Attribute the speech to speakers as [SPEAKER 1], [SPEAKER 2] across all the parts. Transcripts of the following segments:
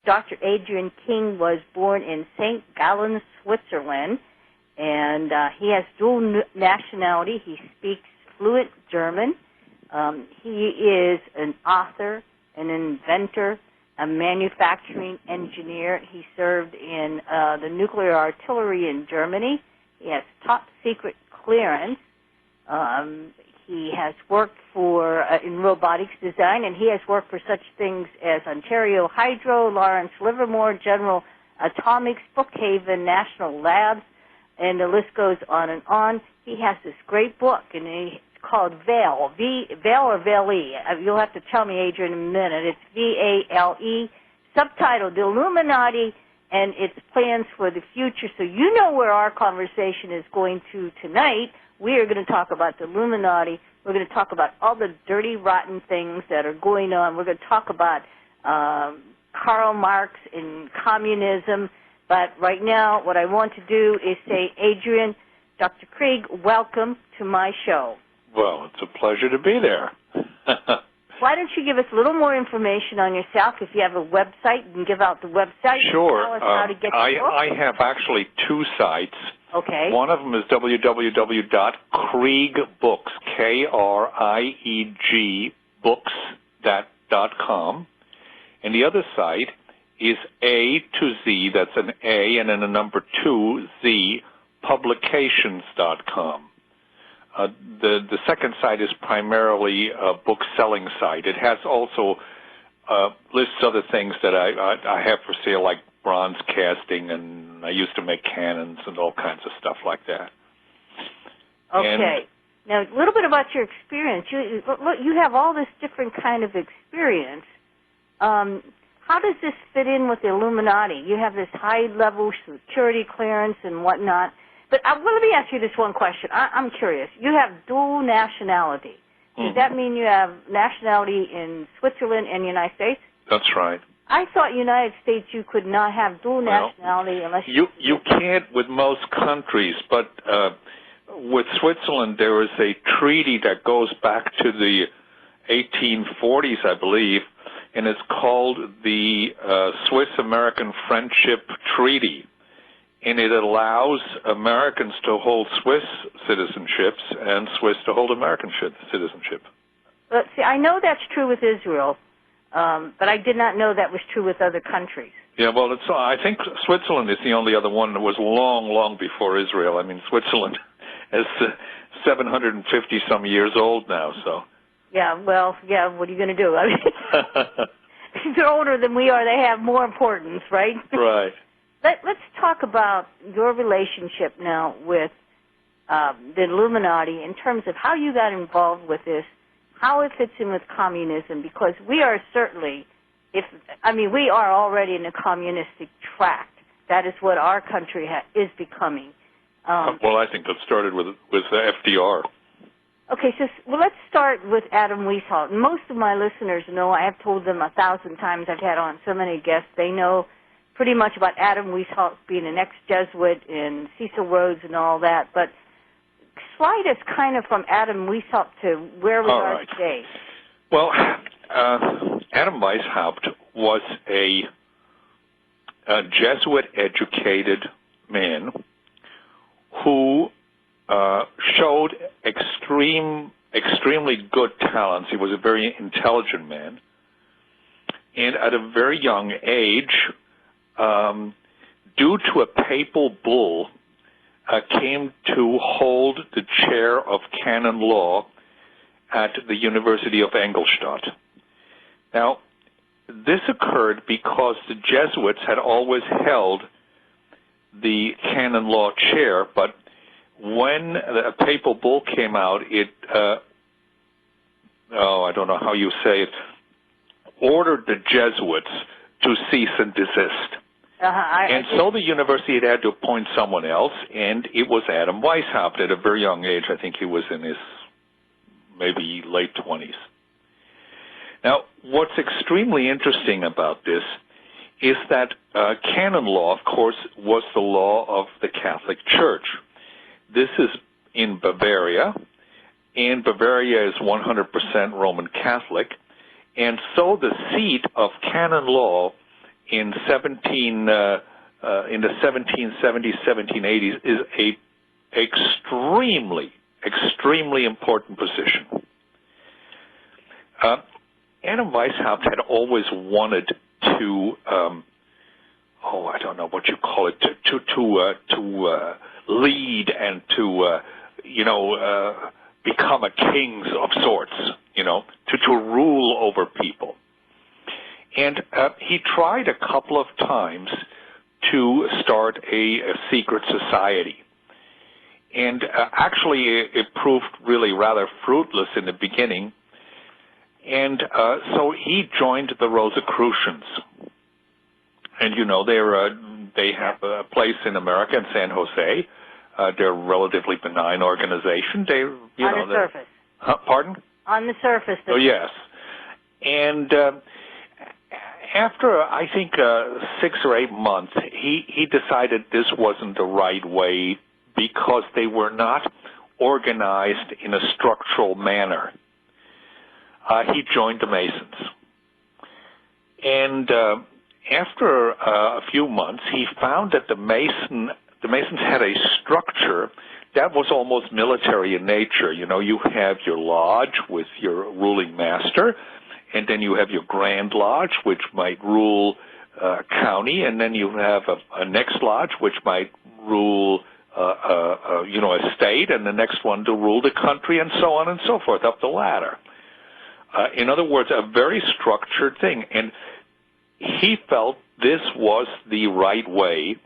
[SPEAKER 1] Dr. Adrian King was born in St. Gallen, Switzerland, and he has dual nationality. He speaks fluent German. He is an author, an inventor, a manufacturing engineer. He served in the nuclear artillery in Germany. He has top secret clearance. He has worked for in robotics design, and he has worked for such things as Ontario Hydro, Lawrence Livermore, General Atomics, Brookhaven National Labs, and the list goes on and on. He has this great book, and it's called Vale, Vale or Vale-E. You'll have to tell me, Adrian, in a minute. It's V-A-L-E, subtitled The Illuminati and Its Plans for the Future. So you know where our conversation is going to tonight. We are going to talk about the Illuminati. We're going to talk about all the dirty, rotten things that are going on. We're going to talk about Karl Marx and communism. But right now, what I want to do is say, Adrian, Dr. Krieg, welcome to my show.
[SPEAKER 2] Well, it's a pleasure to be there.
[SPEAKER 1] Why don't you give us a little more information on yourself? If you have a website, you can give out the website.
[SPEAKER 2] Sure.
[SPEAKER 1] Tell us how to get the book.
[SPEAKER 2] I have actually two sites.
[SPEAKER 1] Okay.
[SPEAKER 2] One of them is www.kriegbooks, K-R-I-E-G, books.com. And the other site is A to Z, that's an A and then a number 2, Z, publications.com. The second site is primarily a book-selling site. It has also lists other things that I have for sale, like bronze casting, and I used to make cannons and all kinds of stuff like that.
[SPEAKER 1] Okay. Now, a little bit about your experience. You have all this different kind of experience. How does this fit in with the Illuminati? You have this high-level security clearance and whatnot. But let me ask you this one question. I'm curious. You have dual nationality. Does that mean you have nationality in Switzerland and the United States?
[SPEAKER 2] That's right.
[SPEAKER 1] I thought United States you could not have dual nationality unless
[SPEAKER 2] you can't with most countries, but with Switzerland there is a treaty that goes back to the 1840s, I believe, and it's called the Swiss-American Friendship Treaty. And it allows Americans to hold Swiss citizenships and Swiss to hold American citizenship.
[SPEAKER 1] But see, I know that's true with Israel, but I did not know that was true with other countries.
[SPEAKER 2] Yeah, well, I think Switzerland is the only other one that was long, long before Israel. I mean, Switzerland is 750-some years old now, so.
[SPEAKER 1] Yeah, well, yeah, what are you going to do? I mean, they're older than we are. They have more importance, right?
[SPEAKER 2] Right.
[SPEAKER 1] Let's talk about your relationship now with the Illuminati in terms of how you got involved with this, how it fits in with communism, because we are certainly, we are already in a communistic tract. That is what our country is becoming.
[SPEAKER 2] Well, I think that started with FDR.
[SPEAKER 1] Okay, so let's start with Adam Weishaupt. Most of my listeners know, I have told them 1,000 times, I've had on so many guests, they know pretty much about Adam Weishaupt being an ex-Jesuit in Cecil Rhodes and all that, but slide us kind of from Adam Weishaupt to where we are today.
[SPEAKER 2] Well, Adam Weishaupt was a Jesuit-educated man who showed extremely good talents. He was a very intelligent man, and at a very young age, due to a papal bull, came to hold the chair of canon law at the University of Ingolstadt. Now, this occurred because the Jesuits had always held the canon law chair, but when a papal bull came out, it, I don't know how you say it, ordered the Jesuits to cease and desist. So the university had to appoint someone else, and it was Adam Weishaupt at a very young age. I think he was in his maybe late 20s. Now, what's extremely interesting about this is that canon law, of course, was the law of the Catholic Church. This is in Bavaria, and Bavaria is 100% Roman Catholic, and so the seat of canon law in the 1770s, 1780s is a extremely important position. Adam Weishaupt had always wanted to, I don't know what you call it, to lead and to, become a king of sorts, to rule over people. And he tried a couple of times to start a secret society. And actually, it proved really rather fruitless in the beginning. And so he joined the Rosicrucians. And, they have a place in America, in San Jose. They're a relatively benign organization.
[SPEAKER 1] On the surface.
[SPEAKER 2] Pardon?
[SPEAKER 1] On the surface.
[SPEAKER 2] Oh, yes. And after, I think, 6 or 8 months, he decided this wasn't the right way because they were not organized in a structural manner. He joined the Masons. And after a few months, he found that the Masons had a structure that was almost military in nature. You have your lodge with your ruling master, and then you have your Grand Lodge, which might rule a county, and then you have a next lodge, which might rule a state, and the next one to rule the country, and so on and so forth, up the ladder. In other words, a very structured thing. And he felt this was the right way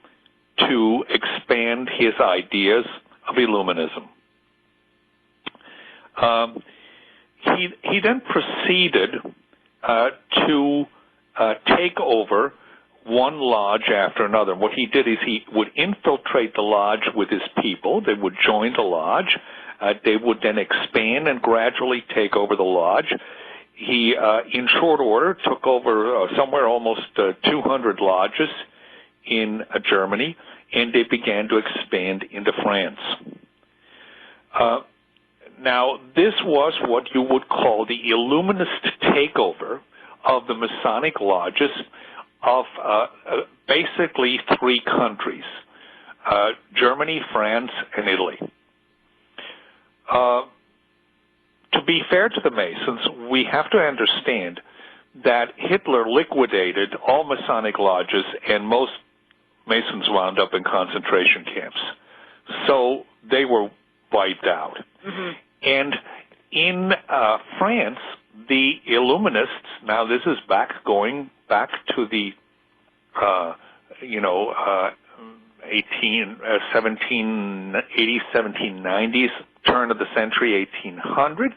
[SPEAKER 2] to expand his ideas of Illuminism. He then proceeded to take over one lodge after another. What he did is he would infiltrate the lodge with his people. They would join the lodge. They would then expand and gradually take over the lodge. He, in short order, took over somewhere almost 200 lodges in Germany, and they began to expand into France. Now, this was what you would call the Illuminist takeover of the Masonic lodges of basically 3 countries, Germany, France, and Italy. To be fair to the Masons, we have to understand that Hitler liquidated all Masonic lodges, and most Masons wound up in concentration camps. So they were wiped out. Mm-hmm. And in France, the Illuminists, now this is going back to the 1780s, 1790s, turn of the century, 1800,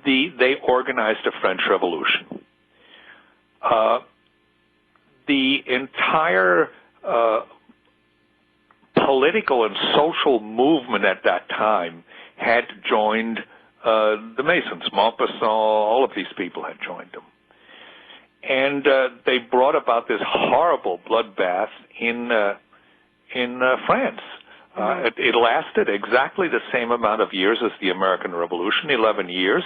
[SPEAKER 2] they organized a French Revolution. The entire political and social movement at that time had joined the Masons. Maupassant, all of these people had joined them. And they brought about this horrible bloodbath in France. It lasted exactly the same amount of years as the American Revolution, 11 years.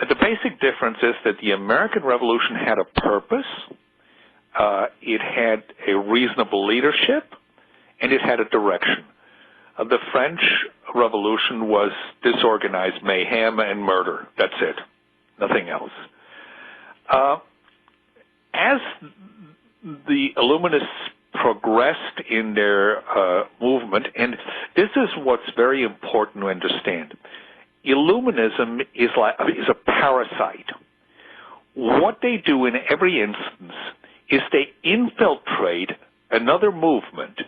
[SPEAKER 2] And the basic difference is that the American Revolution had a purpose, it had a reasonable leadership, and it had a direction. The French Revolution was disorganized mayhem and murder. That's it. Nothing else. As the Illuminists progressed in their movement, and this is what's very important to understand. Illuminism is a parasite. What they do in every instance is they infiltrate another movement,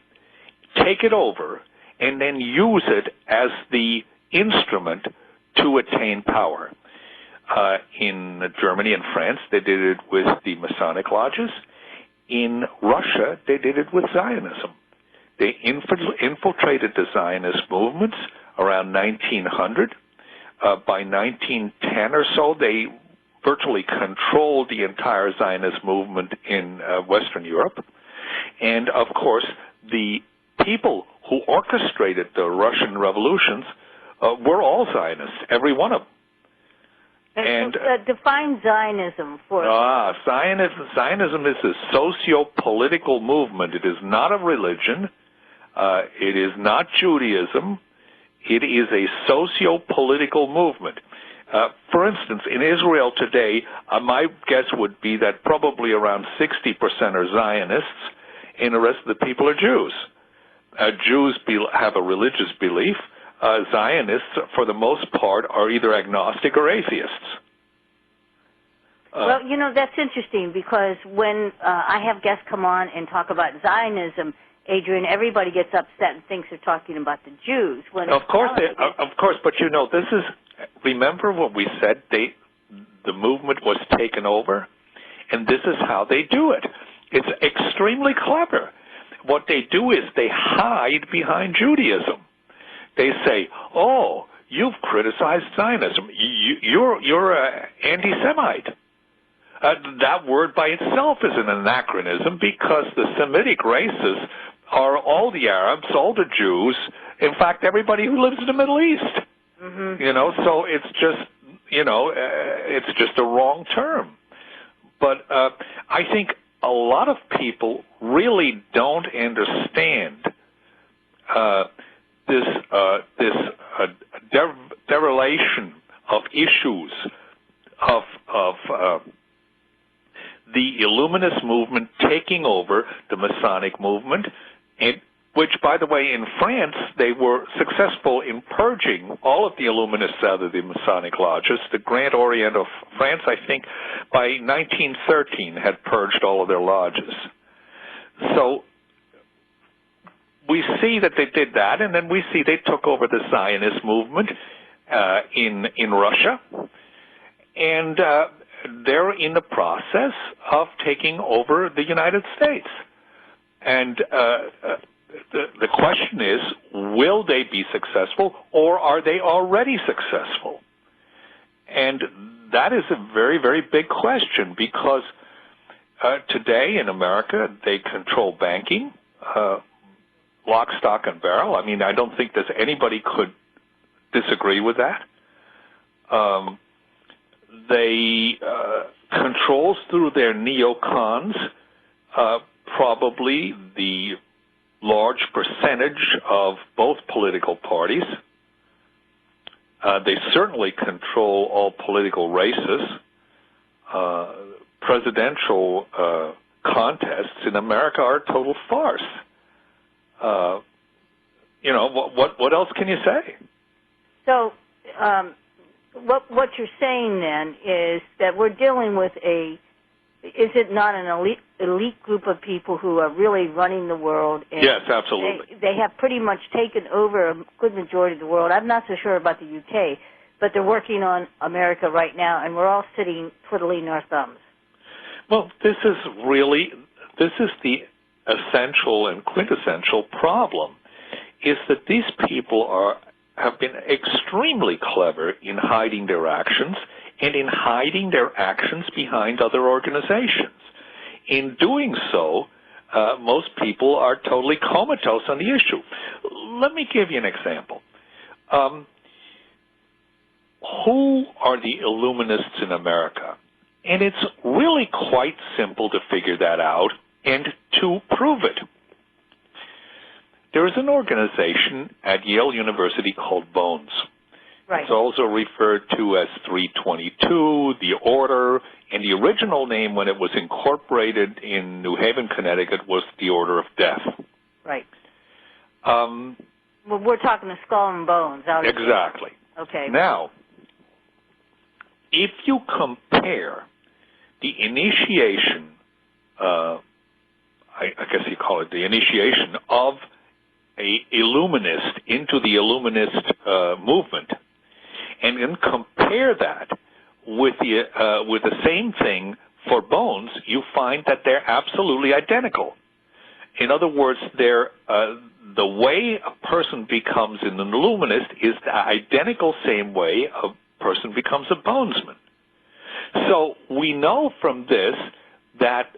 [SPEAKER 2] take it over, and then use it as the instrument to attain power. In Germany and France, they did it with the Masonic lodges. In Russia, they did it with Zionism. They infiltrated the Zionist movements around 1900. By 1910 or so, they virtually controlled the entire Zionist movement in Western Europe. And, of course, the people who orchestrated the Russian revolutions were all Zionists, every one of them.
[SPEAKER 1] And define Zionism for us.
[SPEAKER 2] Zionism is a socio-political movement. It is not a religion. It is not Judaism. It is a socio-political movement. For instance, in Israel today, my guess would be that probably around 60% are Zionists, and the rest of the people are Jews. Jews have a religious belief. Zionists, for the most part, are either agnostic or atheists.
[SPEAKER 1] Well, that's interesting because when I have guests come on and talk about Zionism, Adrian, everybody gets upset and thinks they're talking about the Jews.
[SPEAKER 2] Of course, but this is, remember what we said, the movement was taken over, and this is how they do it. It's extremely clever. What they do is they hide behind Judaism. They say, oh, you've criticized Zionism. You're an anti-Semite. That word by itself is an anachronism because the Semitic races are all the Arabs, all the Jews, in fact, everybody who lives in the Middle East. Mm-hmm. So it's just, it's just a wrong term. But I think a lot of people really don't understand this derelation of issues of the Illuminist movement taking over the Masonic movement, and which, by the way, in France, they were successful in purging all of the Illuminists out of the Masonic lodges. The Grand Orient of France, I think, by 1913 had purged all of their lodges. So we see that they did that, and then we see they took over the Zionist movement in Russia, and they're in the process of taking over the United States. And the question is, will they be successful, or are they already successful? And that is a very, very big question, because today in America, they control banking, lock, stock, and barrel. I mean, I don't think that anybody could disagree with that. They controls through their neocons probably the large percentage of both political parties. They certainly control all political races. Presidential contests in America are a total farce. What else can you say?
[SPEAKER 1] So, what you're saying then is that we're dealing with is it not an elite group of people who are really running the world? And
[SPEAKER 2] yes, absolutely.
[SPEAKER 1] They have pretty much taken over a good majority of the world. I'm not so sure about the UK, but they're working on America right now, and we're all sitting twiddling our thumbs.
[SPEAKER 2] Well, this is the essential and quintessential problem, is that these people have been extremely clever in hiding their actions and in hiding their actions behind other organizations. In doing so, most people are totally comatose on the issue. Let me give you an example. Who are the Illuminists in America? And it's really quite simple to figure that out and to prove it. There is an organization at Yale University called Bones. Right. It's also referred to as 322, the Order, and the original name when it was incorporated in New Haven, Connecticut, was the Order of Death. Right.
[SPEAKER 1] Well, we're talking the skull and bones.
[SPEAKER 2] Exactly.
[SPEAKER 1] Okay.
[SPEAKER 2] Now, if you compare the initiation, I guess you call it the initiation of a Illuminist into the Illuminist movement, and then compare that with the same thing for Bones, you find that they're absolutely identical. In other words, the way a person becomes an Illuminist is the identical same way a person becomes a Bonesman. So we know from this that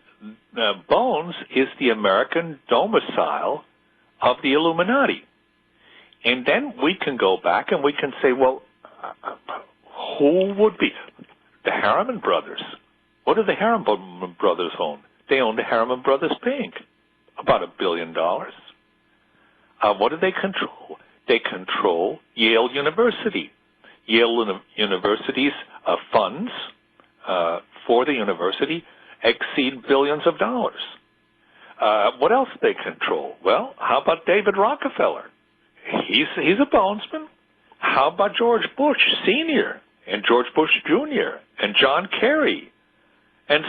[SPEAKER 2] Bones is the American domicile of the Illuminati. And then we can go back and we can say, well, who would be? The Harriman brothers. What do the Harriman brothers own? They own the Harriman Brothers Bank, about $1 billion. What do they control? They control Yale University. Yale University's funds for the university exceed billions of dollars. What else do they control? Well, how about David Rockefeller? He's a bonesman. How about George Bush Sr. and George Bush Jr. and John Kerry and